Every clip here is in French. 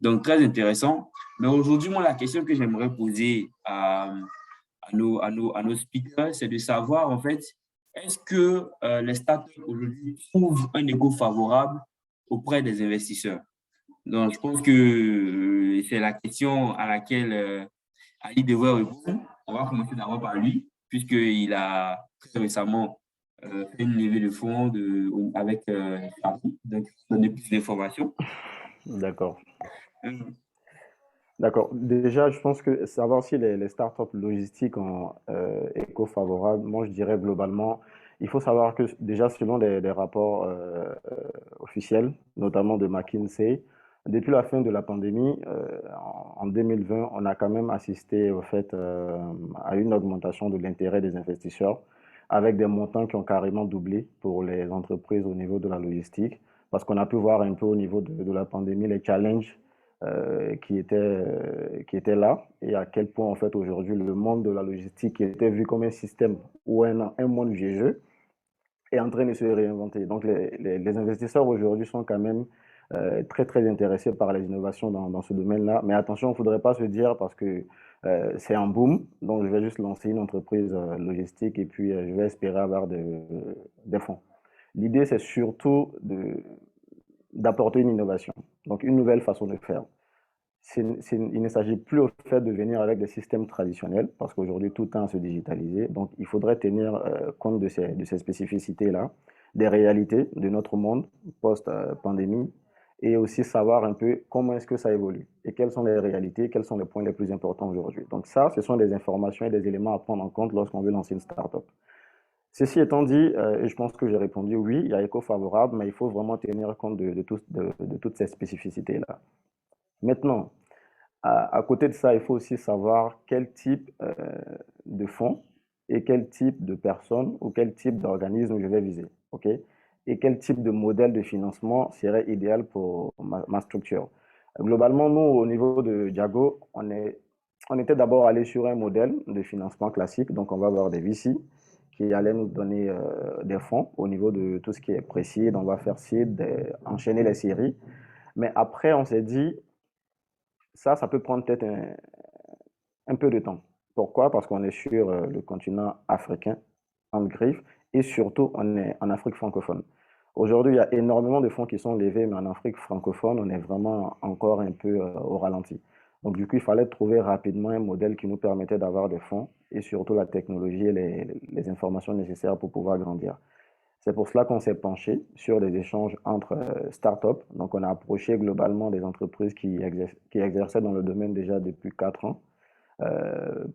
Donc, très intéressant. Mais aujourd'hui, moi, la question que j'aimerais poser à nos speakers, c'est de savoir, en fait, est-ce que les startups aujourd'hui trouvent un écho favorable auprès des investisseurs? Donc, je pense que c'est la question à laquelle Ali devrait répondre. On va commencer d'abord par lui, puisqu'il a très récemment fait une levée de fonds avec Charlie. Donc, il va donner plus d'informations. D'accord. Euh, D'accord. Déjà, je pense que savoir si les startups logistiques ont éco-favorables, moi je dirais globalement, il faut savoir que déjà selon des rapports officiels, notamment de McKinsey, depuis la fin de la pandémie, en 2020, on a quand même assisté au fait à une augmentation de l'intérêt des investisseurs avec des montants qui ont carrément doublé pour les entreprises au niveau de la logistique, parce qu'on a pu voir un peu au niveau de la pandémie les challenges qui était là et à quel point en fait aujourd'hui le monde de la logistique qui était vu comme un système ou un monde vieux est en train de se réinventer. Donc les investisseurs aujourd'hui sont quand même très très intéressés par les innovations dans ce domaine-là. Mais attention, il ne faudrait pas se dire parce que c'est un boom, donc je vais juste lancer une entreprise logistique et puis je vais espérer avoir des fonds. L'idée, c'est surtout d'apporter une innovation, donc une nouvelle façon de faire. Il ne s'agit plus au fait de venir avec des systèmes traditionnels, parce qu'aujourd'hui tout tend à se digitaliser. Donc il faudrait tenir compte de ces spécificités-là, des réalités de notre monde post-pandémie, et aussi savoir un peu comment est-ce que ça évolue, et quelles sont les réalités, quels sont les points les plus importants aujourd'hui. Donc ça, ce sont des informations et des éléments à prendre en compte lorsqu'on veut lancer une startup. Ceci étant dit, et je pense que j'ai répondu oui, il y a éco-favorable, mais il faut vraiment tenir compte de toutes ces spécificités-là. Maintenant, à côté de ça, il faut aussi savoir quel type de fonds et quel type de personnes ou quel type d'organisme je vais viser, ok? Et quel type de modèle de financement serait idéal pour ma structure. Globalement, nous, au niveau de Diago, on était d'abord allé sur un modèle de financement classique. Donc, on va avoir des VC qui allaient nous donner des fonds au niveau de tout ce qui est précis. On va faire seed, enchaîner les séries. Mais après, on s'est dit, ça peut prendre peut-être un peu de temps. Pourquoi? Parce qu'on est sur le continent africain, en griffe, et surtout on est en Afrique francophone. Aujourd'hui, il y a énormément de fonds qui sont levés, mais en Afrique francophone, on est vraiment encore un peu au ralenti. Donc, du coup, il fallait trouver rapidement un modèle qui nous permettait d'avoir des fonds et surtout la technologie et les informations nécessaires pour pouvoir grandir. C'est pour cela qu'on s'est penché sur des échanges entre startups. Donc, on a approché globalement des entreprises qui exerçaient dans le domaine déjà depuis 4 ans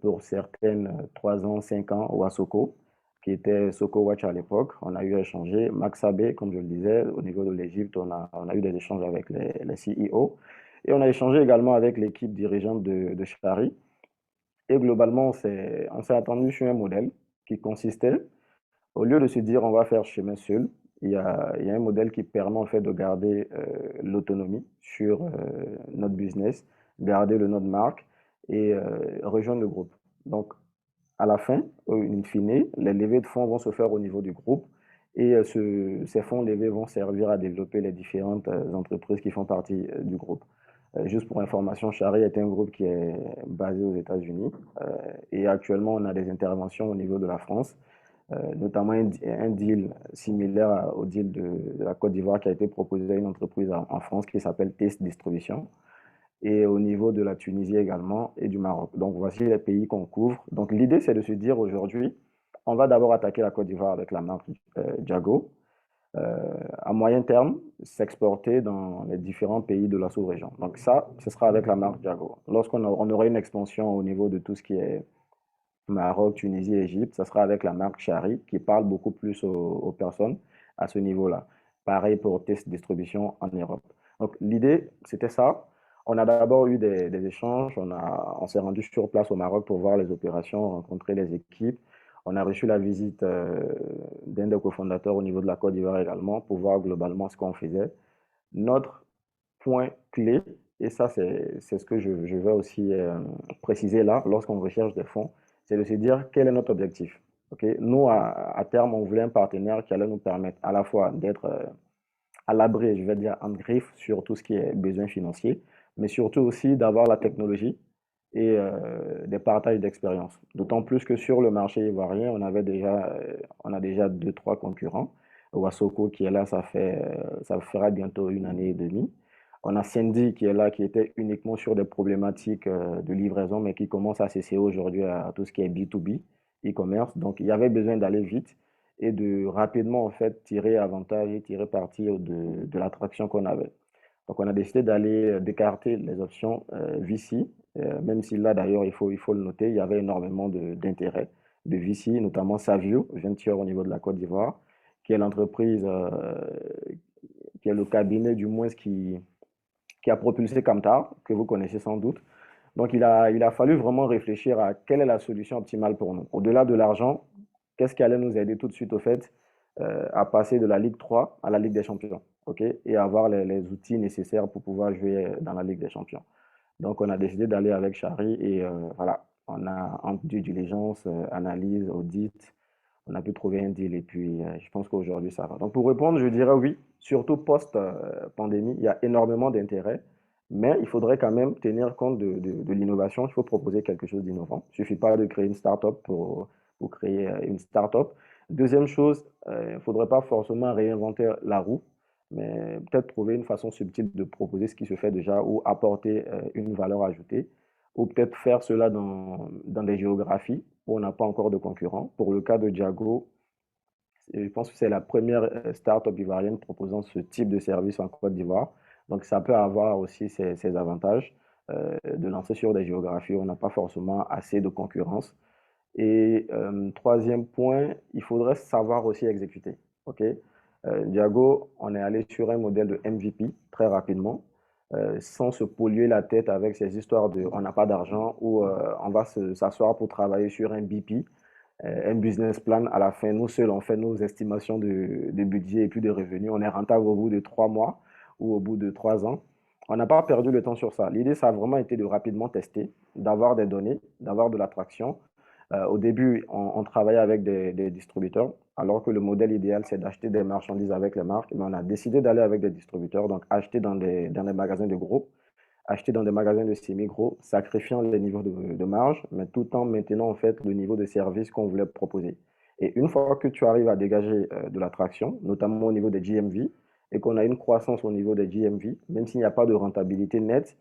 pour certaines 3 ans, 5 ans au Asoko, qui était Soko Watch à l'époque. On a eu à échanger. Max Abe, comme je le disais, au niveau de l'Égypte, on a eu des échanges avec les CEO. Et on a échangé également avec l'équipe dirigeante de Chari. Et globalement, on s'est attendu sur un modèle qui consistait, au lieu de se dire on va faire chemin seul, il y a un modèle qui permet en fait de garder l'autonomie sur notre business, garder le nom de marque et rejoindre le groupe. Donc, à la fin, in fine, les levées de fonds vont se faire au niveau du groupe et ces fonds levés vont servir à développer les différentes entreprises qui font partie du groupe. Juste pour information, Chari est un groupe qui est basé aux États-Unis et actuellement on a des interventions au niveau de la France, notamment un deal similaire au deal de la Côte d'Ivoire qui a été proposé à une entreprise en France qui s'appelle Test Distribution et au niveau de la Tunisie également et du Maroc. Donc voici les pays qu'on couvre. Donc l'idée c'est de se dire aujourd'hui, on va d'abord attaquer la Côte d'Ivoire avec la marque Jago. À moyen terme, s'exporter dans les différents pays de la sous-région. Donc ça, ce sera avec la marque Jago. On aura une expansion au niveau de tout ce qui est Maroc, Tunisie, Égypte, ça sera avec la marque Chari qui parle beaucoup plus aux personnes à ce niveau-là. Pareil pour test distribution en Europe. Donc l'idée, c'était ça. On a d'abord eu des échanges, on s'est rendu sur place au Maroc pour voir les opérations, rencontrer les équipes. On a reçu la visite d'un des cofondateurs au niveau de la Côte d'Ivoire également pour voir globalement ce qu'on faisait. Notre point clé, et ça c'est ce que je veux aussi préciser là, lorsqu'on recherche des fonds, c'est de se dire quel est notre objectif. Okay? Nous, à terme, on voulait un partenaire qui allait nous permettre à la fois d'être à l'abri, je vais dire, en griffe sur tout ce qui est besoin financier, mais surtout aussi d'avoir la technologie et des partages d'expérience. D'autant plus que sur le marché ivoirien, on a déjà deux, trois concurrents. Wasoko qui est là, ça fera bientôt une année et demie. On a Sandy qui est là, qui était uniquement sur des problématiques de livraison, mais qui commence à s'essayer aujourd'hui à tout ce qui est B2B, e-commerce. Donc, il y avait besoin d'aller vite et de rapidement, en fait, tirer avantage et tirer parti de l'attraction qu'on avait. Donc, on a décidé d'aller d'écarter les options VC, même si là, d'ailleurs, il faut le noter, il y avait énormément d'intérêt de VC, notamment Savio, Venture au niveau de la Côte d'Ivoire, qui est l'entreprise, qui est le cabinet du moins qui a propulsé Camtar, que vous connaissez sans doute. Donc, il a fallu vraiment réfléchir à quelle est la solution optimale pour nous. Au-delà de l'argent, qu'est-ce qui allait nous aider tout de suite au fait à passer de la Ligue 3 à la Ligue des Champions, ok, et avoir les outils nécessaires pour pouvoir jouer dans la Ligue des Champions. Donc, on a décidé d'aller avec Chari et voilà, on a en due diligence, analyse, audit, on a pu trouver un deal et puis je pense qu'aujourd'hui ça va. Donc, pour répondre, je dirais oui, surtout post-pandémie, il y a énormément d'intérêt, mais il faudrait quand même tenir compte de l'innovation. Il faut proposer quelque chose d'innovant. Il ne suffit pas de créer une start-up pour créer une start-up. Deuxième chose, il ne faudrait pas forcément réinventer la roue, mais peut-être trouver une façon subtile de proposer ce qui se fait déjà ou apporter une valeur ajoutée, ou peut-être faire cela dans des géographies où on n'a pas encore de concurrents. Pour le cas de Diago, je pense que c'est la première start-up ivoirienne proposant ce type de service en Côte d'Ivoire. Donc, ça peut avoir aussi ses avantages de lancer sur des géographies où on n'a pas forcément assez de concurrence. Et troisième point, il faudrait savoir aussi exécuter. OK? Diago, on est allé sur un modèle de MVP très rapidement, sans se polluer la tête avec ces histoires de on n'a pas d'argent ou on va s'asseoir pour travailler sur un BP, un business plan. À la fin, nous seuls, on fait nos estimations de budget et puis de revenus. On est rentable au bout de 3 mois ou au bout de 3 ans. On n'a pas perdu le temps sur ça. L'idée, ça a vraiment été de rapidement tester, d'avoir des données, d'avoir de l'attraction. Au début, on travaillait avec des distributeurs, alors que le modèle idéal, c'est d'acheter des marchandises avec les marques. Mais on a décidé d'aller avec des distributeurs, donc acheter dans des magasins de gros, acheter dans des magasins de semi-gros, sacrifiant les niveaux de marge, mais tout en maintenant en fait le niveau de service qu'on voulait proposer. Et une fois que tu arrives à dégager de l'attraction, notamment au niveau des GMV, et qu'on a une croissance au niveau des GMV, même s'il n'y a pas de rentabilité nette,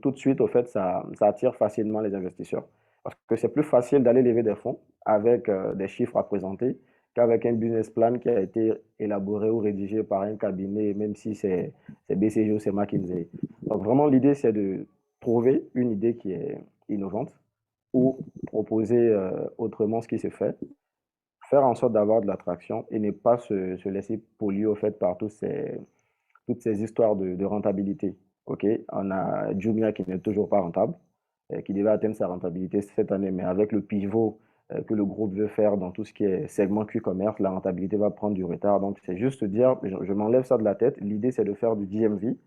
tout de suite, au fait, ça attire facilement les investisseurs. Parce que c'est plus facile d'aller lever des fonds avec des chiffres à présenter qu'avec un business plan qui a été élaboré ou rédigé par un cabinet, même si c'est BCG ou c'est McKinsey. Donc vraiment, l'idée, c'est de trouver une idée qui est innovante ou proposer autrement ce qui se fait, faire en sorte d'avoir de l'attraction et ne pas se laisser polluer au fait par toutes ces histoires de rentabilité. OK? On a Jumia qui n'est toujours pas rentable, qui devait atteindre sa rentabilité cette année, mais avec le pivot que le groupe veut faire dans tout ce qui est segment Q-commerce, la rentabilité va prendre du retard. Donc, c'est juste dire, je m'enlève ça de la tête. L'idée, c'est de faire du GMV,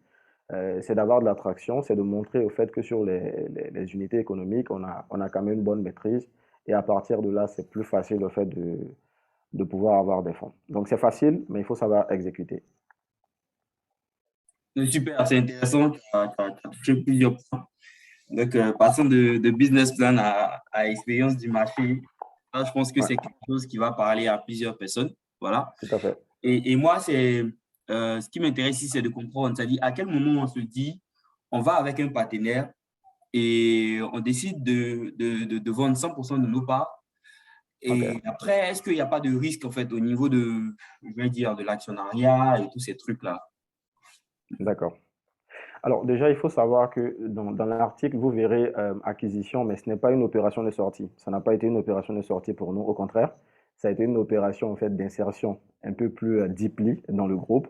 c'est d'avoir de l'attraction, c'est de montrer au fait que sur les unités économiques, on a quand même une bonne maîtrise. Et à partir de là, c'est plus facile au fait de pouvoir avoir des fonds. Donc, c'est facile, mais il faut savoir exécuter. Super, c'est intéressant. Tu as touché plusieurs points. Donc, passons de business plan à expérience du marché. Là, je pense que Ouais, c'est quelque chose qui va parler à plusieurs personnes. Voilà. tout à fait. Et moi, ce qui m'intéresse ici, c'est de comprendre, c'est-à-dire à quel moment on se dit, on va avec un partenaire et on décide de vendre 100% de nos parts. Et OK, après, est-ce qu'il n'y a pas de risque, en fait, au niveau je vais dire, de l'actionnariat et tous ces trucs-là? d'accord. Alors déjà, il faut savoir que dans l'article, vous verrez acquisition, mais ce n'est pas une opération de sortie. Ça n'a pas été une opération de sortie pour nous. Au contraire, ça a été une opération en fait d'insertion un peu plus deeply dans le groupe.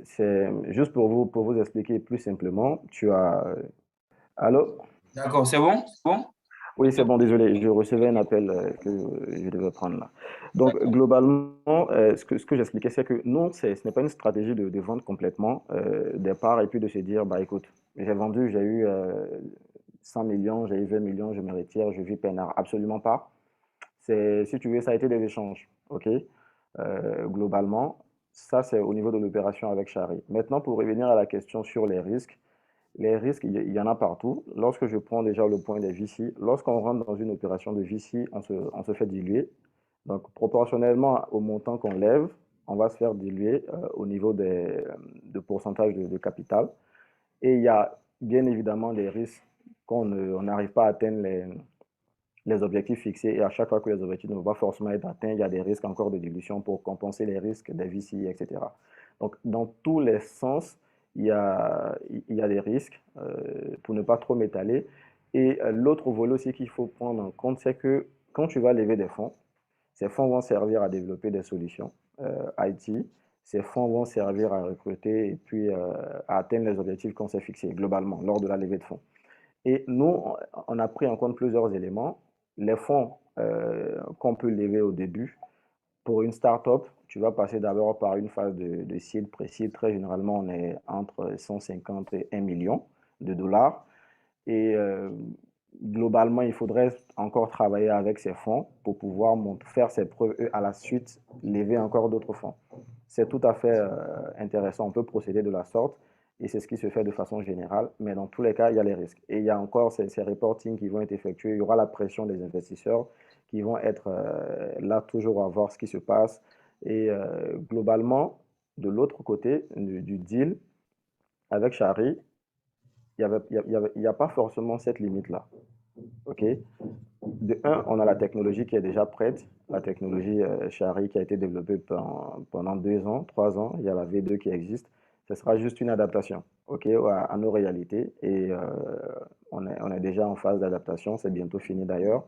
C'est juste pour vous expliquer plus simplement. Tu as allô? D'accord, c'est bon? C'est bon? Oui, c'est bon, désolé, je recevais un appel que je devais prendre là. Donc, D'accord. globalement, ce que j'expliquais, c'est que non, ce n'est pas une stratégie de vendre complètement des parts et puis de se dire, bah écoute, j'ai vendu, j'ai eu 100 millions, j'ai eu 20 millions, je me retire, je vis peinard. Absolument pas. Si tu veux, ça a été des échanges, ok? Globalement, ça, c'est au niveau de l'opération avec Chari. Maintenant, pour revenir à la question sur les risques, Les risques, il y en a partout. Lorsque je prends déjà le point des VC, lorsqu'on rentre dans une opération de VC, on se fait diluer. Donc, proportionnellement au montant qu'on lève, on va se faire diluer au niveau de pourcentage de capital. Et il y a bien évidemment des risques on n'arrive pas à atteindre les objectifs fixés. Et à chaque fois que les objectifs ne vont pas forcément être atteints, il y a des risques encore de dilution pour compenser les risques des VC, etc. Donc, dans tous les sens, il y a des risques pour ne pas trop m'étaler. Et l'autre volet aussi qu'il faut prendre en compte, c'est que quand tu vas lever des fonds, ces fonds vont servir à développer des solutions IT. Ces fonds vont servir à recruter et puis à atteindre les objectifs qu'on s'est fixés globalement lors de la levée de fonds. Et nous, on a pris en compte plusieurs éléments. Les fonds qu'on peut lever au début, pour une start-up, tu vas passer d'abord par une phase de seed, pré-seed. Très généralement, on est entre 150 et 1 million de dollars. Et globalement, il faudrait encore travailler avec ces fonds pour pouvoir faire ses preuves et à la suite lever encore d'autres fonds. C'est tout à fait intéressant. On peut procéder de la sorte et c'est ce qui se fait de façon générale. Mais dans tous les cas, il y a les risques. Et il y a encore ces reportings qui vont être effectués. Il y aura la pression des investisseurs qui vont être là toujours à voir ce qui se passe. Et globalement, de l'autre côté du deal, avec Shari, il n'y a pas forcément cette limite-là. OK? De un, on a la technologie qui est déjà prête, la technologie Shari qui a été développée pendant 2 ans, 3 ans. Il y a la V2 qui existe. Ce sera juste une adaptation, OK, à nos réalités. Et on est déjà en phase d'adaptation. C'est bientôt fini d'ailleurs.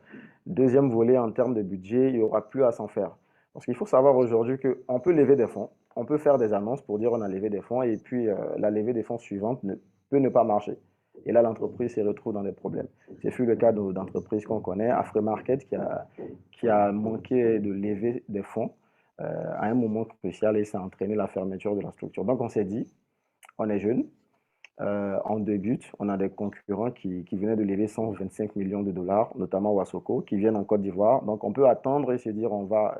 Deuxième volet, en termes de budget, il n'y aura plus à s'en faire. Parce qu'il faut savoir aujourd'hui qu'on peut lever des fonds, on peut faire des annonces pour dire on a levé des fonds et puis la levée des fonds suivante peut ne pas marcher. Et là, l'entreprise se retrouve dans des problèmes. C'est fut le cas d'entreprises qu'on connaît, Afremarket, qui a manqué de lever des fonds à un moment crucial et ça a entraîné la fermeture de la structure. Donc, on s'est dit, on est jeune, on débute, on a des concurrents qui venaient de lever 125 millions de dollars, notamment Wasoko, qui viennent en Côte d'Ivoire. Donc, on peut attendre et se dire, on va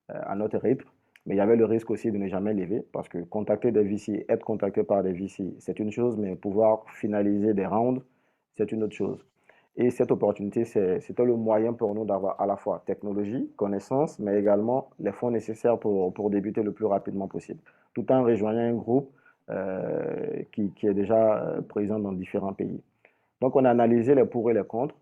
à notre rythme. Mais il y avait le risque aussi de ne jamais lever parce que contacter des VC, être contacté par des VC, c'est une chose, mais pouvoir finaliser des rounds, c'est une autre chose. Et cette opportunité, c'était le moyen pour nous d'avoir à la fois technologie, connaissances, mais également les fonds nécessaires pour débuter le plus rapidement possible, tout en rejoignant un groupe qui est déjà présent dans différents pays. Donc, on a analysé les pour et les contre.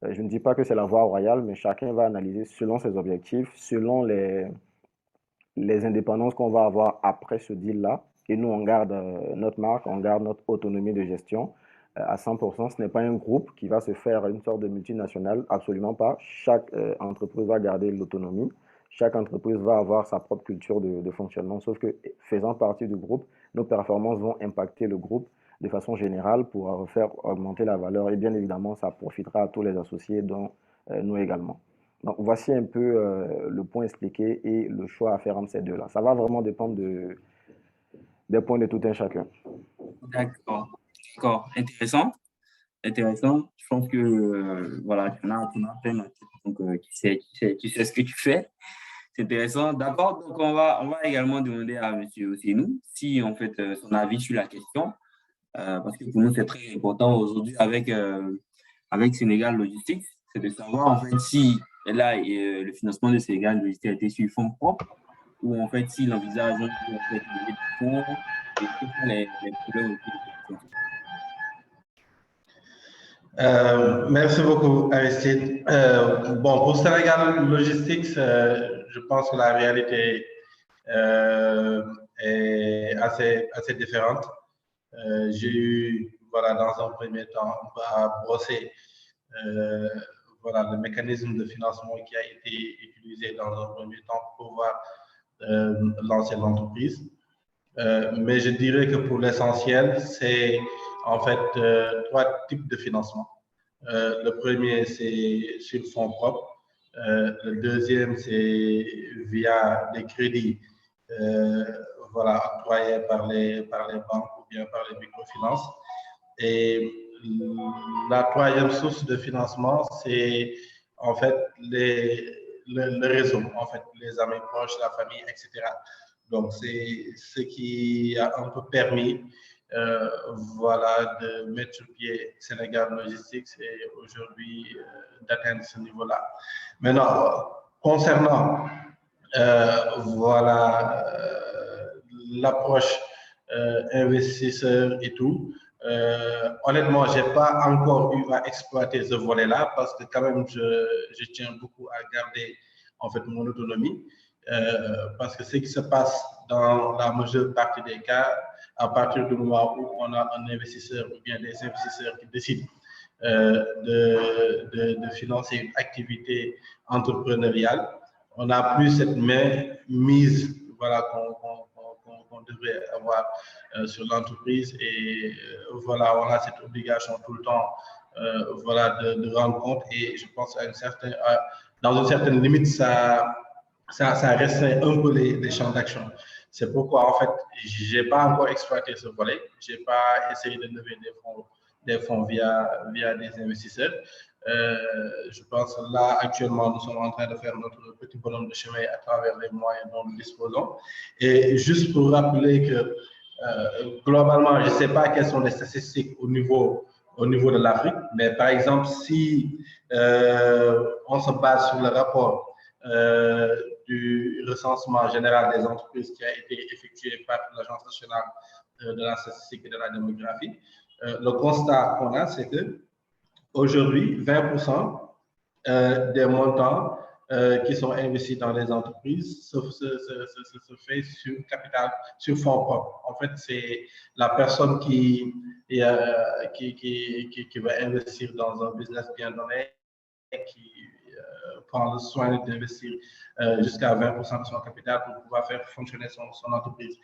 Je ne dis pas que c'est la voie royale, mais chacun va analyser selon ses objectifs, selon les indépendances qu'on va avoir après ce deal-là. Et nous, on garde notre marque, on garde notre autonomie de gestion à 100%. Ce n'est pas un groupe qui va se faire une sorte de multinationale, absolument pas. Chaque entreprise va garder l'autonomie. Chaque entreprise va avoir sa propre culture de fonctionnement, sauf que faisant partie du groupe, nos performances vont impacter le groupe de façon générale pour faire augmenter la valeur. Et bien évidemment, ça profitera à tous les associés, dont nous également. Donc, voici un peu le point expliqué et le choix à faire entre ces deux-là. Ça va vraiment dépendre des points de tout un chacun. D'accord. D'accord. Intéressant. Intéressant. Je pense que voilà, tu as fait ma tête, donc tu sais ce que tu fais. C'est intéressant. D'accord. Donc, on va également demander à M. Osenou si, en fait, son avis sur la question, parce que pour nous, c'est très important aujourd'hui avec Sénégal Logistics, c'est de savoir, en fait, si là, le financement de Sénégal Logistics a été sur fonds propres ou, en fait, s'il envisage un jour, en fait, de lever des fonds et quels sont les problèmes auxquels il fait face. Merci beaucoup, Aristide. Bon, pour Sénégal Logistics, je pense que la réalité est assez différente. J'ai eu, voilà, dans un premier temps, à brosser voilà, le mécanisme de financement qui a été utilisé dans un premier temps pour pouvoir lancer l'entreprise. Mais je dirais que pour l'essentiel, c'est en fait 3 types de financement. Le premier, c'est sur fonds propres. Le deuxième, c'est via des crédits voilà, octroyés par les banques ou bien par les microfinances. Et la troisième source de financement, c'est en fait le réseau, en fait, les amis proches, la famille, etc. Donc, c'est ce qui a un peu permis voilà, de mettre sur pied Sénégal Logistics et aujourd'hui d'atteindre ce niveau-là. Maintenant, concernant voilà, l'approche investisseur et tout, honnêtement, je n'ai pas encore eu à exploiter ce volet-là parce que quand même, je tiens beaucoup à garder en fait mon autonomie. Parce que ce qui se passe dans la majeure partie des cas, à partir du moment où on a un investisseur ou bien des investisseurs qui décident de financer une activité entrepreneuriale, on n'a plus cette main mise voilà, qu'on devrait avoir sur l'entreprise et voilà, on a cette obligation tout le temps voilà, de rendre compte et je pense à dans une certaine limite, ça restreint un peu les champs d'action. C'est pourquoi, en fait, je n'ai pas encore exploité ce volet. Je n'ai pas essayé de lever des fonds via des investisseurs. Je pense que là, actuellement, nous sommes en train de faire notre petit bonhomme de chemin à travers les moyens dont nous disposons. Et juste pour rappeler que, globalement, je ne sais pas quelles sont les statistiques au niveau de l'Afrique, mais par exemple, si on se base sur le rapport du recensement général des entreprises qui a été effectué par l'Agence nationale de la statistique et de la démographie, le constat qu'on a, c'est que aujourd'hui, 20% des montants qui sont investis dans les entreprises se fait sur capital, sur fonds propres. En fait, c'est la personne qui va investir dans un business bien donné, qui prend le soin d'investir jusqu'à 20% de son capital pour pouvoir faire fonctionner son entreprise.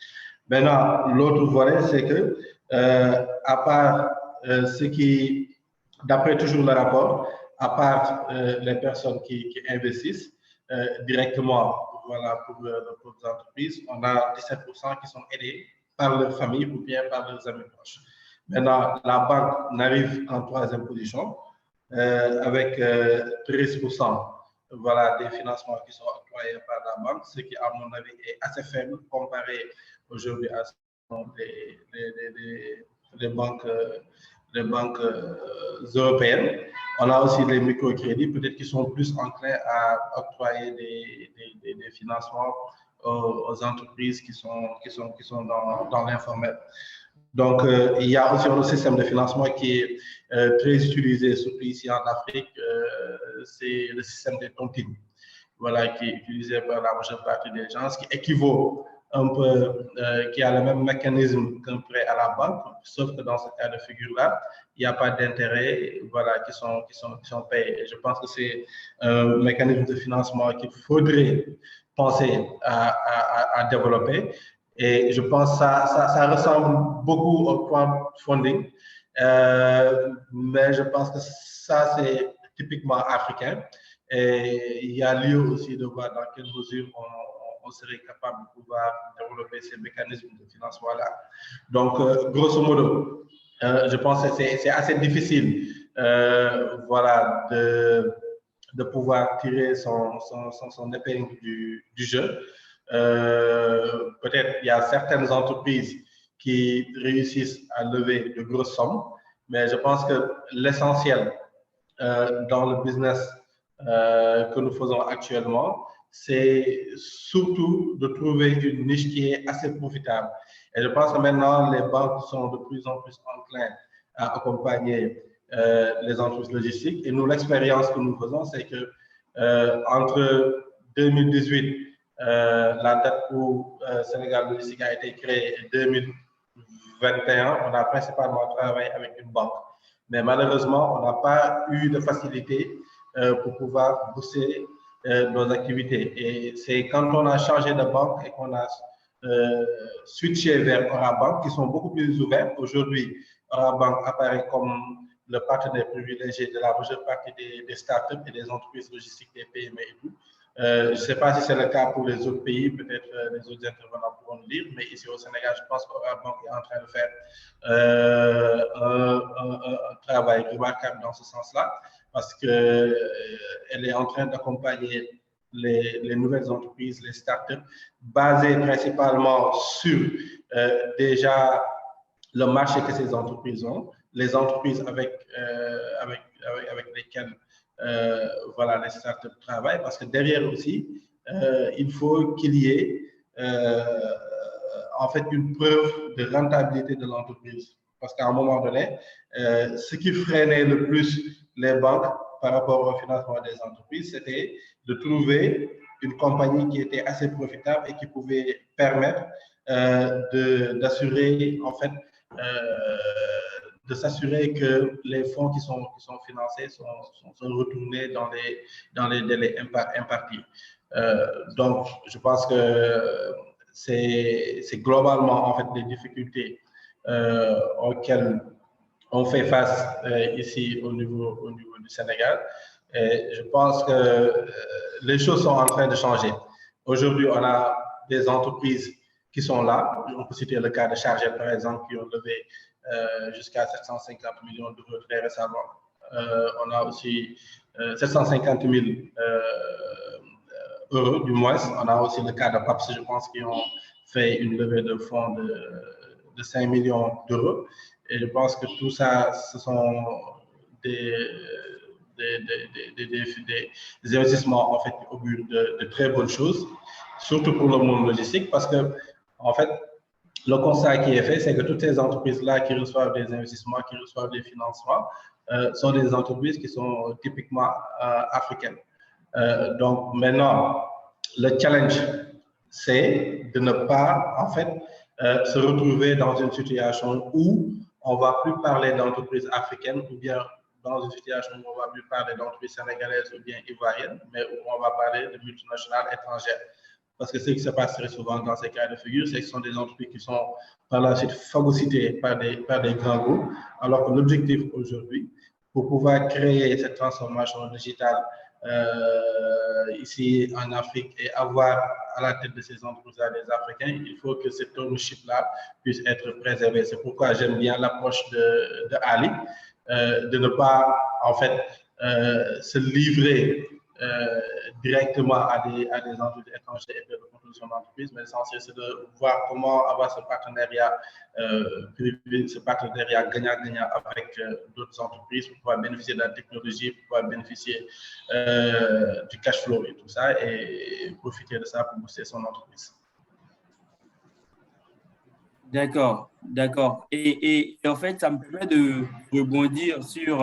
Maintenant, l'autre volet, c'est que, à part ce qui, d'après toujours le rapport, à part les personnes qui investissent directement voilà, pour les entreprises, on a 17% qui sont aidés par leur famille ou bien par leurs amis proches. Maintenant, la banque n'arrive en troisième position avec 13% voilà, des financements qui sont octroyés par la banque, ce qui, à mon avis, est assez faible comparé aujourd'hui à les banques européennes. On a aussi les microcrédits, peut-être qui sont plus enclins à octroyer des financements aux entreprises qui sont dans l'informel. Donc, il y a aussi un système de financement qui est très utilisé, surtout ici en Afrique, c'est le système des tontines, voilà, qui est utilisé par la majeure partie des gens, ce qui équivaut un peu, qui a le même mécanisme qu'un prêt à la banque, sauf que dans ce cas de figure-là, il n'y a pas d'intérêt voilà, qui sont payés. Et je pense que c'est un mécanisme de financement qu'il faudrait penser à développer. Et je pense que ça ressemble beaucoup au crowdfunding, mais je pense que ça, c'est typiquement africain. Et il y a lieu aussi de voir dans quelle mesure on serait capable de pouvoir développer ces mécanismes de financement-là. Donc, grosso modo, je pense que c'est assez difficile voilà, de pouvoir tirer son épingle du jeu. Peut-être il y a certaines entreprises qui réussissent à lever de grosses sommes, mais je pense que l'essentiel dans le business que nous faisons actuellement, c'est surtout de trouver une niche qui est assez profitable. Et je pense que maintenant, les banques sont de plus en plus enclins à accompagner les entreprises logistiques. Et nous, l'expérience que nous faisons, c'est que entre 2018, la date où Sénégal Logistique a été créé, et 2021, on a principalement travaillé avec une banque. Mais malheureusement, on n'a pas eu de facilité pour pouvoir booster nos activités. Et c'est quand on a changé de banque et qu'on a switché vers Orabank, qui sont beaucoup plus ouverts. Aujourd'hui, Orabank apparaît comme le partenaire privilégié de la majeure partie des startups et des entreprises logistiques, des PME et tout. Je ne sais pas si c'est le cas pour les autres pays, peut-être les autres intervenants pourront le dire, mais ici au Sénégal, je pense qu'Orabank est en train de faire un travail remarquable dans ce sens-là, parce qu'elle est en train d'accompagner les nouvelles entreprises, les startups, basées principalement sur déjà le marché que ces entreprises ont, les entreprises avec lesquelles voilà, les startups travaillent, parce que derrière aussi, il faut qu'il y ait en fait une preuve de rentabilité de l'entreprise. Parce qu'à un moment donné, ce qui freinait le plus les banques par rapport au financement des entreprises, c'était de trouver une compagnie qui était assez profitable et qui pouvait permettre d'assurer, en fait, de s'assurer que les fonds qui sont financés sont retournés dans les délais impartis. Donc, je pense que c'est globalement en fait des difficultés auxquelles on fait face ici au niveau du Sénégal. Et je pense que les choses sont en train de changer. Aujourd'hui, on a des entreprises qui sont là. On peut citer le cas de Chargé, par exemple, qui ont levé jusqu'à 750 millions d'euros très récemment. On a aussi 750 000 euros, du moins. On a aussi le cas de PAPS, je pense, qui ont fait une levée de fonds de 5 millions d'euros. Et je pense que tout ça, ce sont des investissements en fait au but de très bonnes choses, surtout pour le monde logistique, parce que en fait, le constat qui est fait, c'est que toutes ces entreprises-là qui reçoivent des investissements, qui reçoivent des financements, sont des entreprises qui sont typiquement africaines. Donc maintenant, le challenge, c'est de ne pas en fait se retrouver dans une situation où on ne va plus parler d'entreprises africaines ou bien dans une situation où on ne va plus parler d'entreprises sénégalaises ou bien ivoiriennes, mais où on va parler de multinationales étrangères. Parce que ce qui se passe très souvent dans ces cas de figure, c'est que ce sont des entreprises qui sont par la suite phagocytées par des grands groupes, alors que l'objectif aujourd'hui, pour pouvoir créer cette transformation digitale ici en Afrique et avoir à la tête de ces entreprises-là des Africains, il faut que cet ownership-là puisse être préservé. C'est pourquoi j'aime bien l'approche de Ali, de ne pas en fait se livrer directement à des entreprises étrangères et faire de construction d'entreprise, mais l'essentiel c'est de voir comment avoir ce partenariat privé, ce partenariat gagnant-gagnant avec d'autres entreprises pour pouvoir bénéficier de la technologie, pour pouvoir bénéficier du cash flow et tout ça, et profiter de ça pour booster son entreprise. D'accord, d'accord. Et en fait, ça me permet de rebondir sur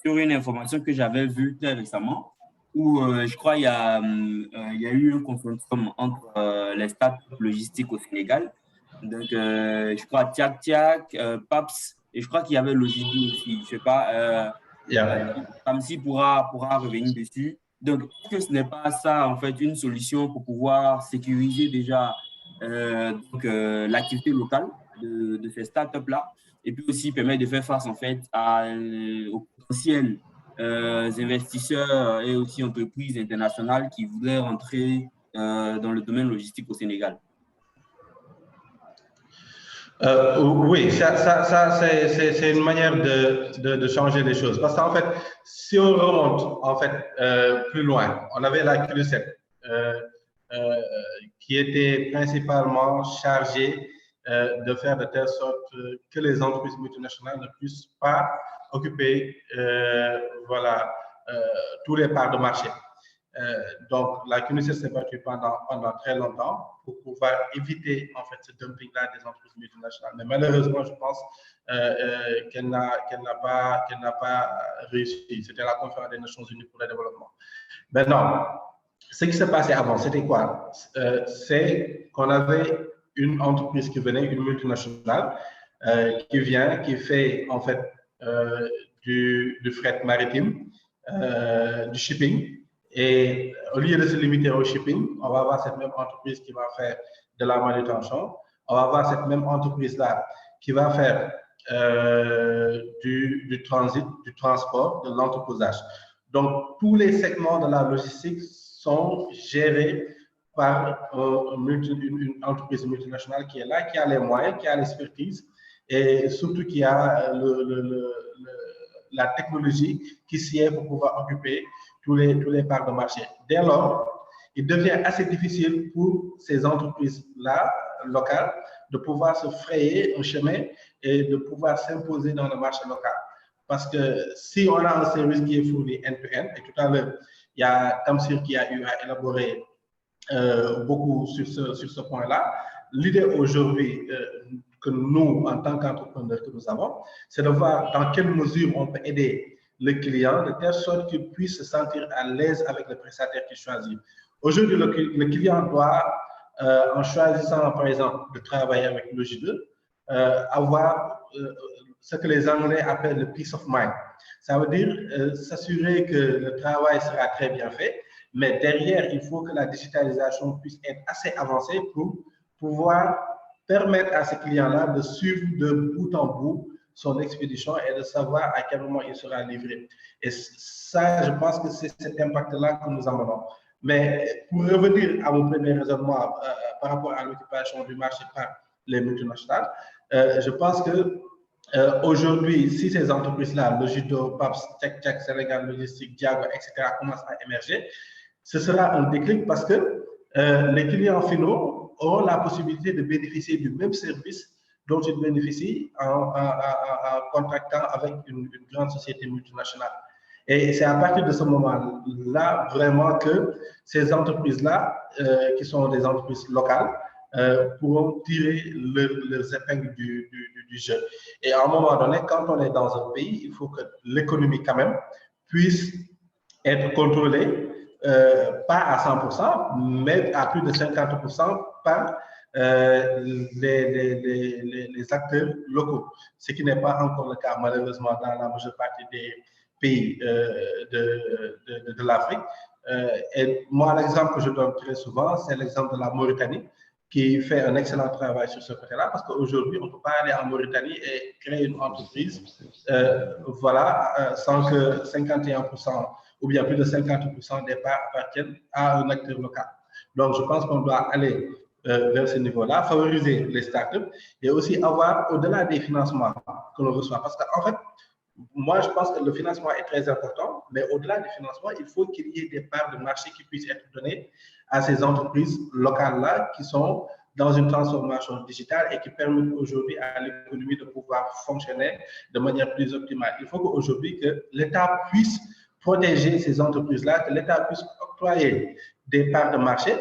une information que j'avais vue très récemment, où je crois il y a eu un consortium entre les startups logistiques au Sénégal. Donc, je crois Tiak Tiak, PAPS, et je crois qu'il y avait Logibi aussi. Je sais pas, Kamsi pourra revenir dessus. Donc, est-ce que ce n'est pas ça, en fait, une solution pour pouvoir sécuriser déjà l'activité locale de ces startups-là, et puis aussi permettre de faire face, en fait, aux potentiels investisseurs et aussi entreprises internationales qui voudraient rentrer dans le domaine logistique au Sénégal? Oui, ça c'est une manière de changer les choses. Parce qu'en fait, si on remonte en fait plus loin, on avait la QLCEP qui était principalement chargée de faire de telle sorte que les entreprises multinationales ne puissent pas occuper voilà, tous les parts de marché. Donc, la CNUSET s'est battue pendant très longtemps pour pouvoir éviter en fait ce dumping-là des entreprises multinationales. Mais malheureusement, je pense qu'elle n'a pas réussi. C'était la conférence des Nations Unies pour le développement. Maintenant, ce qui s'est passé avant, c'était quoi? C'est qu'on avait une entreprise qui venait, une multinationale, qui fait en fait du fret maritime, du shipping. Et au lieu de se limiter au shipping, on va avoir cette même entreprise qui va faire de la manutention. On va avoir cette même entreprise-là qui va faire du transit, du transport, de l'entreposage. Donc, tous les segments de la logistique sont gérés par une entreprise multinationale qui est là, qui a les moyens, qui a l'expertise et surtout qui a la technologie qui s'y est pour pouvoir occuper tous les parts de marché. Dès lors, il devient assez difficile pour ces entreprises-là, locales, de pouvoir se frayer un chemin et de pouvoir s'imposer dans le marché local. Parce que si on a un service qui est fourni end-to-end, et tout à l'heure, il y a Tamsir qui a eu à élaborer beaucoup sur ce point-là. L'idée aujourd'hui que nous, en tant qu'entrepreneurs que nous avons, c'est de voir dans quelle mesure on peut aider le client de telle sorte qu'il puisse se sentir à l'aise avec le prestataire qu'il choisit. Aujourd'hui, le client doit, en choisissant par exemple de travailler avec Logideux, avoir ce que les Anglais appellent le peace of mind. Ça veut dire s'assurer que le travail sera très bien fait, mais derrière, il faut que la digitalisation puisse être assez avancée pour pouvoir permettre à ces clients-là de suivre de bout en bout son expédition et de savoir à quel moment il sera livré. Et ça, je pense que c'est cet impact-là que nous amenons. Mais pour revenir à mon premier raisonnement par rapport à l'occupation du marché par les multinationales, je pense que aujourd'hui, si ces entreprises-là, Logito, PAPS, Tech, Sénégal Logistique, Diago, etc., commencent à émerger, ce sera un déclic parce que les clients finaux auront la possibilité de bénéficier du même service dont ils bénéficient en contractant avec une grande société multinationale. Et c'est à partir de ce moment-là vraiment que ces entreprises-là, qui sont des entreprises locales, pourront tirer leurs épingles du jeu. Et à un moment donné, quand on est dans un pays, il faut que l'économie quand même puisse être contrôlée, pas à 100%, mais à plus de 50% par les acteurs locaux, ce qui n'est pas encore le cas malheureusement dans la majeure partie des pays de l'Afrique. Et moi, l'exemple que je donne très souvent, c'est l'exemple de la Mauritanie, qui fait un excellent travail sur ce côté-là, parce qu'aujourd'hui, on ne peut pas aller en Mauritanie et créer une entreprise sans que 51% ou bien plus de 50% des parts appartiennent à un acteur local. Donc, je pense qu'on doit aller vers ce niveau-là, favoriser les startups et aussi avoir, au-delà des financements que l'on reçoit, parce qu'en fait, moi, je pense que le financement est très important, mais au-delà du financement, il faut qu'il y ait des parts de marché qui puissent être données à ces entreprises locales-là qui sont dans une transformation digitale et qui permettent aujourd'hui à l'économie de pouvoir fonctionner de manière plus optimale. Il faut qu'aujourd'hui, que l'État puisse protéger ces entreprises-là, que l'État puisse octroyer des parts de marché.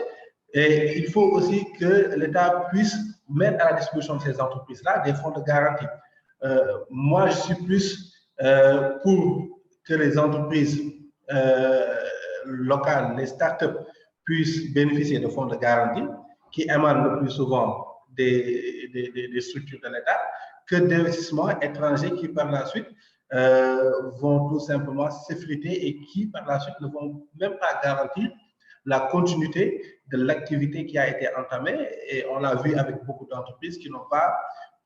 Et il faut aussi que l'État puisse mettre à la disposition de ces entreprises-là des fonds de garantie. Moi, je suis plus pour que les entreprises locales, les startups, puissent bénéficier de fonds de garantie qui émanent le plus souvent des structures de l'État que d'investissements étrangers qui, par la suite, vont tout simplement s'effriter et qui, par la suite, ne vont même pas garantir la continuité de l'activité qui a été entamée. Et on l'a vu avec beaucoup d'entreprises qui n'ont pas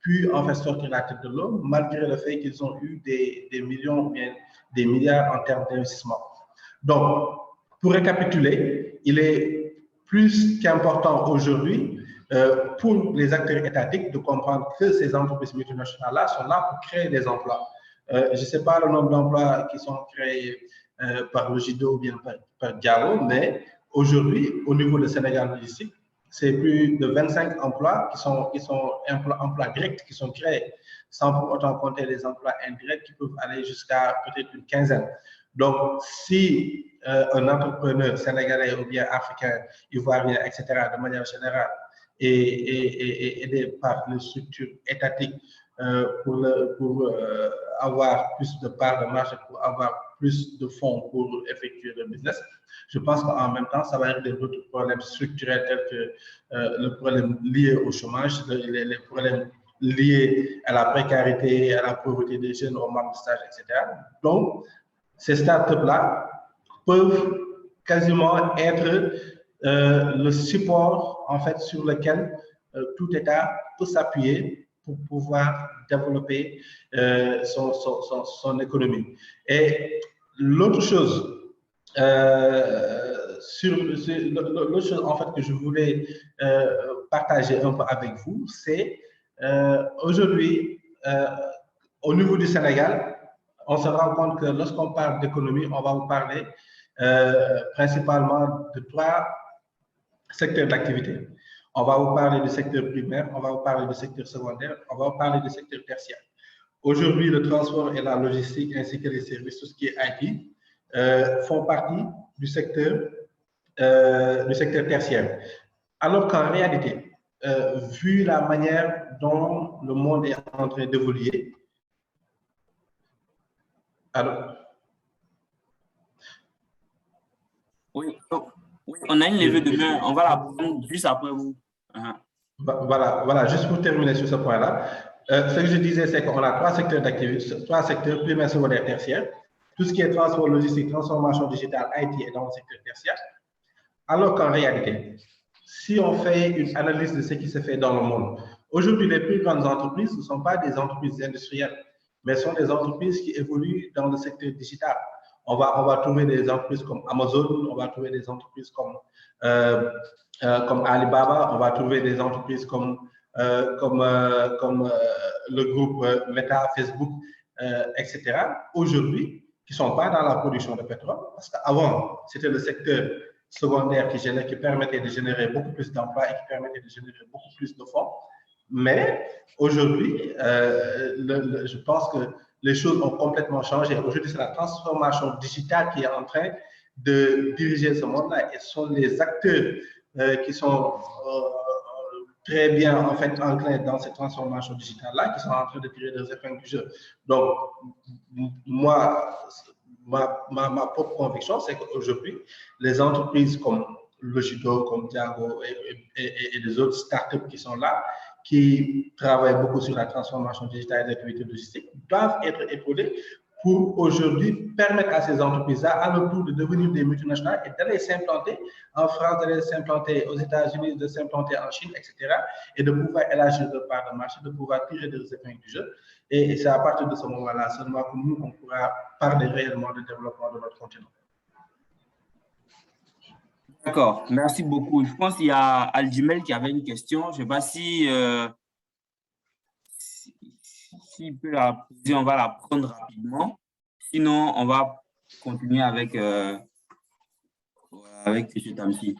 pu en fait sortir la tête de l'eau, malgré le fait qu'ils ont eu des millions ou bien des milliards en termes d'investissement. Donc, pour récapituler, il est plus qu'important aujourd'hui pour les acteurs étatiques de comprendre que ces entreprises multinationales-là sont là pour créer des emplois. Je ne sais pas le nombre d'emplois qui sont créés par Logideux ou bien par Diallo, mais aujourd'hui, au niveau du Sénégal Logistique, c'est plus de 25 emplois qui sont emplois directs qui sont créés, sans pour autant compter les emplois indirects qui peuvent aller jusqu'à peut-être une quinzaine. Donc, si un entrepreneur sénégalais ou bien africain, ivoirien, etc., de manière générale, est aidé par les structures étatiques pour avoir plus de parts de marché, pour avoir plus de fonds pour effectuer le business, je pense qu'en même temps, ça va régler d'autres problèmes structurels tels que le problème lié au chômage, les problèmes liés à la précarité, à la pauvreté des jeunes, au manque de stage, etc. Donc, ces startups-là peuvent quasiment être le support en fait sur lequel tout État peut s'appuyer pour pouvoir développer son économie. Et l'autre chose, l'autre chose en fait que je voulais partager un peu avec vous, c'est aujourd'hui au niveau du Sénégal, on se rend compte que lorsqu'on parle d'économie, on va vous parler principalement de trois secteurs d'activité. On va vous parler du secteur primaire, on va vous parler du secteur secondaire, on va vous parler du secteur tertiaire. Aujourd'hui, le transport et la logistique ainsi que les services, tout ce qui est IT, font partie du secteur tertiaire. Alors qu'en réalité, vu la manière dont le monde est en train d'évoluer, alors, oui, on a une levée de main, on va la prendre juste après vous. Voilà, juste pour terminer sur ce point-là, ce que je disais, c'est qu'on a 3 secteurs d'activité, 3 secteurs primaire, secondaire, tertiaire. Tout ce qui est transport, logistique, transformation digitale, IT est dans le secteur tertiaire. Alors qu'en réalité, si on fait une analyse de ce qui se fait dans le monde, aujourd'hui, les plus grandes entreprises ne sont pas des entreprises industrielles, mais sont des entreprises qui évoluent dans le secteur digital. On va trouver des entreprises comme Amazon, on va trouver des entreprises comme Alibaba, on va trouver des entreprises comme le groupe Meta, Facebook, etc. Aujourd'hui, qui ne sont pas dans la production de pétrole, parce qu'avant, c'était le secteur secondaire qui permettait de générer beaucoup plus d'emplois et qui permettait de générer beaucoup plus de fonds. Mais aujourd'hui, je pense que les choses ont complètement changé. Aujourd'hui, c'est la transformation digitale qui est en train de diriger ce monde-là. Et ce sont les acteurs qui sont très bien en fait enclins dans cette transformation digitale-là qui sont en train de tirer des épingles du jeu. Donc, moi, ma propre conviction, c'est qu'aujourd'hui, les entreprises comme Logito, comme Diago et les autres startups qui sont là, qui travaillent beaucoup sur la transformation digitale et l'activité logistique, doivent être épaulées pour aujourd'hui permettre à ces entreprises-là, à leur tour, de devenir des multinationales et d'aller s'implanter en France, d'aller s'implanter aux États-Unis, de s'implanter en Chine, etc. Et de pouvoir élargir leur part de marché, de pouvoir tirer des épingles du jeu. Et c'est à partir de ce moment-là seulement que nous, on pourra parler réellement du développement de notre continent. D'accord, merci beaucoup. Je pense qu'il y a Aldimel qui avait une question. Je ne sais pas s'il peut la poser, on va la prendre rapidement. Sinon, on va continuer avec M. Tamsi.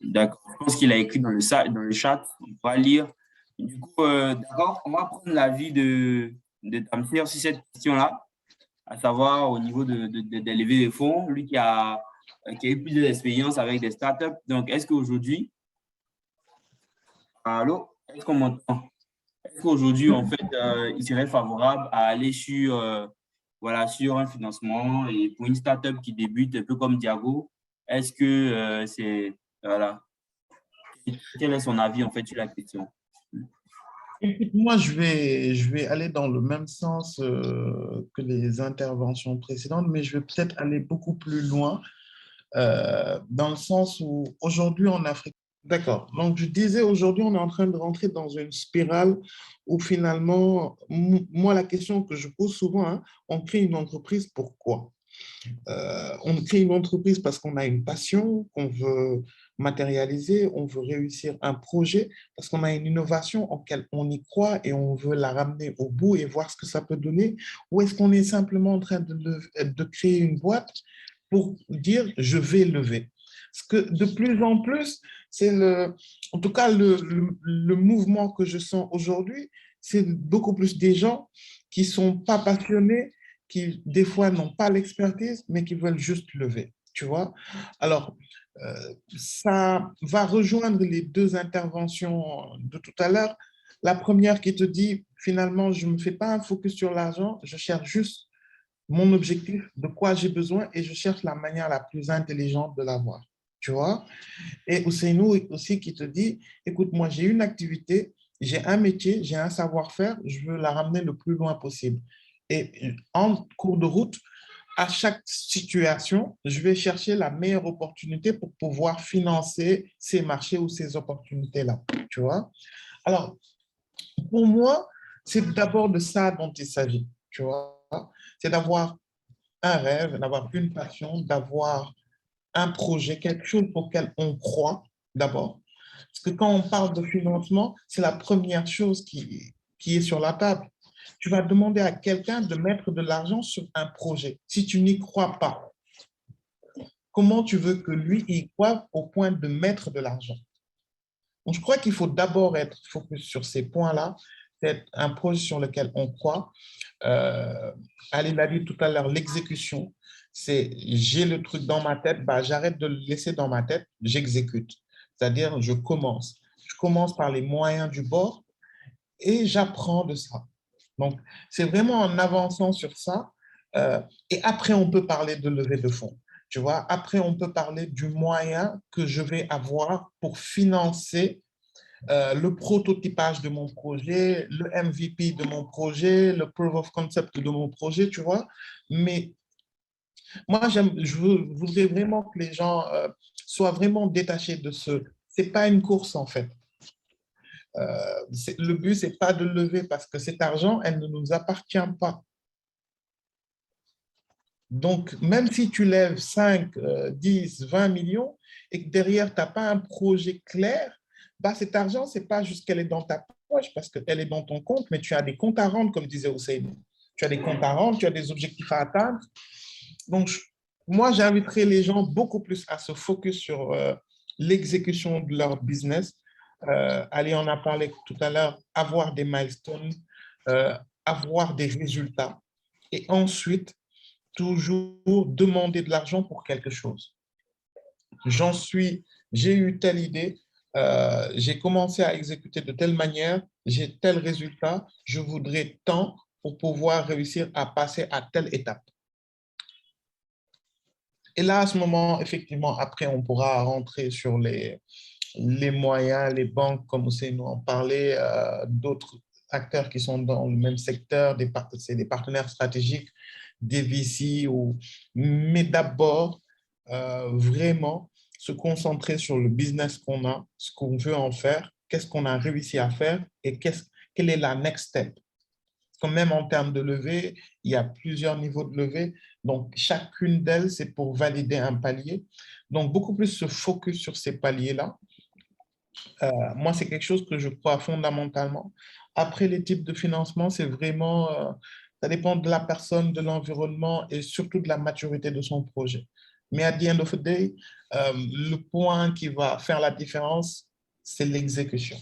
D'accord, je pense qu'il a écrit dans le chat, on va lire. Du coup, d'accord, on va prendre l'avis de Tamsi sur cette question-là, à savoir au niveau de lever des fonds, lui qui a eu plus d'expérience avec des startups. Donc, est-ce qu'aujourd'hui, allô, est-ce qu'on m'entend? Est-ce qu'aujourd'hui, en fait, il serait favorable à aller sur, voilà, sur un financement et pour une startup qui débute un peu comme Diago, est-ce que c'est, voilà, quel est son avis en fait sur la question? Écoute, moi, je vais aller dans le même sens que les interventions précédentes, mais je vais peut-être aller beaucoup plus loin dans le sens où aujourd'hui en Afrique, d'accord, donc je disais aujourd'hui on est en train de rentrer dans une spirale où finalement, moi la question que je pose souvent, hein, on crée une entreprise pourquoi? On crée une entreprise parce qu'on a une passion, qu'on veut matérialiser, on veut réussir un projet, parce qu'on a une innovation en laquelle on y croit et on veut la ramener au bout et voir ce que ça peut donner, ou est-ce qu'on est simplement en train de créer une boîte pour dire « je vais lever ». Parce que de plus en plus, c'est en tout cas le mouvement que je sens aujourd'hui, c'est beaucoup plus des gens qui ne sont pas passionnés, qui des fois n'ont pas l'expertise, mais qui veulent juste lever, tu vois. Alors, ça va rejoindre les deux interventions de tout à l'heure. La première qui te dit, finalement, je ne me fais pas un focus sur l'argent, je cherche juste mon objectif, de quoi j'ai besoin, et je cherche la manière la plus intelligente de l'avoir, tu vois. Et Ousseynou aussi qui te dit, écoute, moi, j'ai une activité, j'ai un métier, j'ai un savoir-faire, je veux la ramener le plus loin possible. Et en cours de route, à chaque situation, je vais chercher la meilleure opportunité pour pouvoir financer ces marchés ou ces opportunités-là, tu vois. Alors, pour moi, c'est d'abord de ça dont il s'agit, tu vois. C'est d'avoir un rêve, d'avoir une passion, d'avoir un projet, quelque chose pour lequel on croit d'abord. Parce que quand on parle de financement, c'est la première chose qui est sur la table. Tu vas demander à quelqu'un de mettre de l'argent sur un projet. Si tu n'y crois pas, comment tu veux que lui y croit au point de mettre de l'argent. Donc, je crois qu'il faut d'abord être focus sur ces points-là. C'est un projet sur lequel on croit. Ali l'a dit tout à l'heure, l'exécution, c'est j'ai le truc dans ma tête, bah, j'arrête de le laisser dans ma tête, j'exécute. C'est-à-dire, je commence. Je commence par les moyens du bord et j'apprends de ça. Donc, c'est vraiment en avançant sur ça. Et après, on peut parler de levée de fonds. Tu vois, après, on peut parler du moyen que je vais avoir pour financer le prototypage de mon projet, le MVP de mon projet, le proof of concept de mon projet, tu vois. Mais moi, voudrais vraiment que les gens soient vraiment détachés de ce... C'est pas une course, en fait. Le but, c'est pas de lever parce que cet argent, elle ne nous appartient pas. Donc, même si tu lèves 5, 10, 20 millions et que derrière, tu n'as pas un projet clair, bah, cet argent, ce n'est pas juste qu'elle est dans ta poche parce qu'elle est dans ton compte, mais tu as des comptes à rendre, comme disait Hussein. Tu as des comptes à rendre, tu as des objectifs à atteindre. Donc, moi, j'inviterais les gens beaucoup plus à se focus sur l'exécution de leur business. Ali en a parlé tout à l'heure, avoir des milestones, avoir des résultats. Et ensuite, toujours demander de l'argent pour quelque chose. J'ai eu telle idée, j'ai commencé à exécuter de telle manière, j'ai tel résultat, je voudrais tant pour pouvoir réussir à passer à telle étape. Et là, à ce moment, effectivement, après, on pourra rentrer sur les moyens, les banques, comme aussi nous en parlait, d'autres acteurs qui sont dans le même secteur, c'est des partenaires stratégiques, des VC, mais d'abord, vraiment se concentrer sur le business qu'on a, ce qu'on veut en faire, qu'est-ce qu'on a réussi à faire et quelle est la next step. Quand même en termes de levée, il y a plusieurs niveaux de levée. Donc, chacune d'elles, c'est pour valider un palier. Donc, beaucoup plus se focus sur ces paliers-là. Moi, c'est quelque chose que je crois fondamentalement. Après, les types de financement, c'est vraiment, ça dépend de la personne, de l'environnement et surtout de la maturité de son projet. Mais à the end of the day, le point qui va faire la différence, c'est l'exécution.